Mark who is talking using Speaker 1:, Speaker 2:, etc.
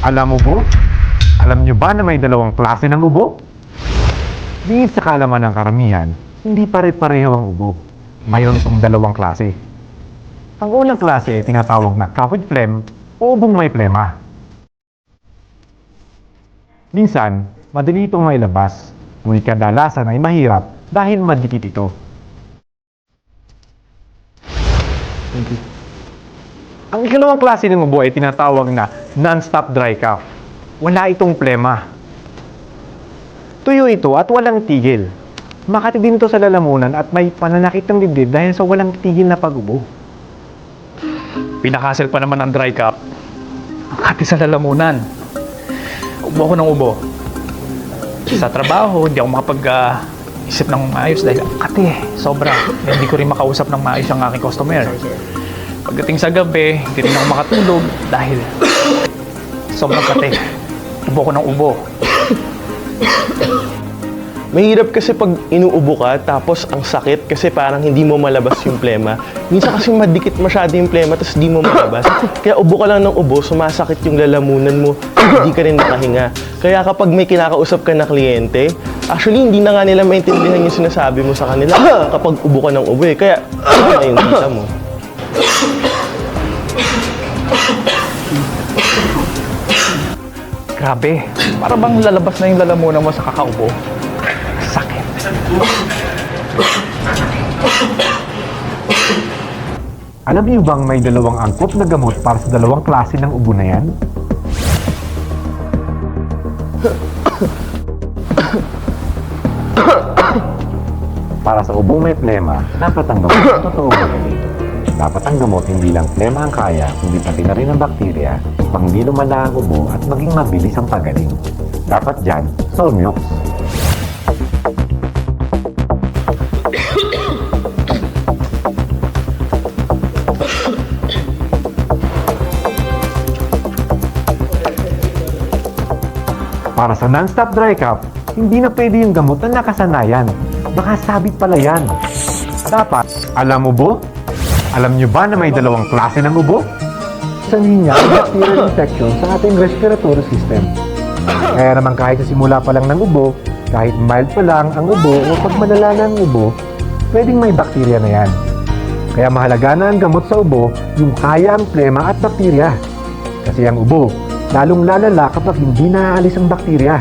Speaker 1: Alam mo po? Alam nyo ba na may dalawang klase ng ubo? Dingin sa kaalaman ng karamihan, hindi pare-pareho ang ubo. Mayroon itong dalawang klase. Ang unang klase ay tinatawag na cough with phlegm o ubong may plema. Minsan, madali itong mailabas, ngunit kadalasan ay mahirap dahil madikit ito. Ang ikalawang klase ng ubo ay tinatawag na non-stop dry cough. Wala itong plema. Tuyo ito at walang tigil. Makati din ito sa lalamunan at may pananakit ng dibdib dahil sa walang tigil na pag-ubo.
Speaker 2: Pinakasel pa naman ng dry cough. Makati sa lalamunan. Ubo ako ng ubo. Sa trabaho, hindi ako makapag-isip ng maayos dahil sobra. Hindi ko rin makausap ng maayos ang aking customer. Pagdating sa gabi, hindi rin ako makatulog dahil sobrang kate. Ubo ko ng ubo.
Speaker 3: Mahirap kasi pag inuubo ka, tapos ang sakit kasi parang hindi mo malabas yung plema. Minsan kasi madikit masyado yung plema, tapos hindi mo malabas. Kaya ubo ka lang ng ubo, sumasakit yung lalamunan mo, hindi ka rin nakahinga. Kaya kapag may kinakausap ka na kliyente, actually hindi na nga nila maintindihan yung sinasabi mo sa kanila kapag ubo ka ng ubo eh. Kaya ano na yung kita mo.
Speaker 2: Grabe, para bang lalabas na yung lalamunan mo sa kakaubo. Sakit.
Speaker 1: Alam niyo bang may dalawang angkop na gamot para sa dalawang klase ng ubo na yan? Para sa ubong may plema, dapat ang gamot ang totoong magaling. Dapat ang gamot hindi lang plema ang kaya, kundi pati na rin ang bakterya, pang hindi lumala ang ubo at maging mabilis ang pagaling. Dapat dyan, Solmiox. Para sa non-stop dry cough, hindi na pwede yung gamot na nakasanayan. Baka sabit pala yan. Dapat, alam mo bo? Alam nyo ba na may dalawang klase ng ubo? Isang niya ang bacterial infection sa ating respiratory system. Kaya naman kahit sa simula pa lang ng ubo, kahit mild pa lang ang ubo o pag malala na ang ubo, pwedeng may bakterya na yan. Kaya mahalaga na ang gamot sa ubo yung kaya ang plema at bakterya. Kasi ang ubo, lalong lalala kapag hindi naaalis ang bakterya.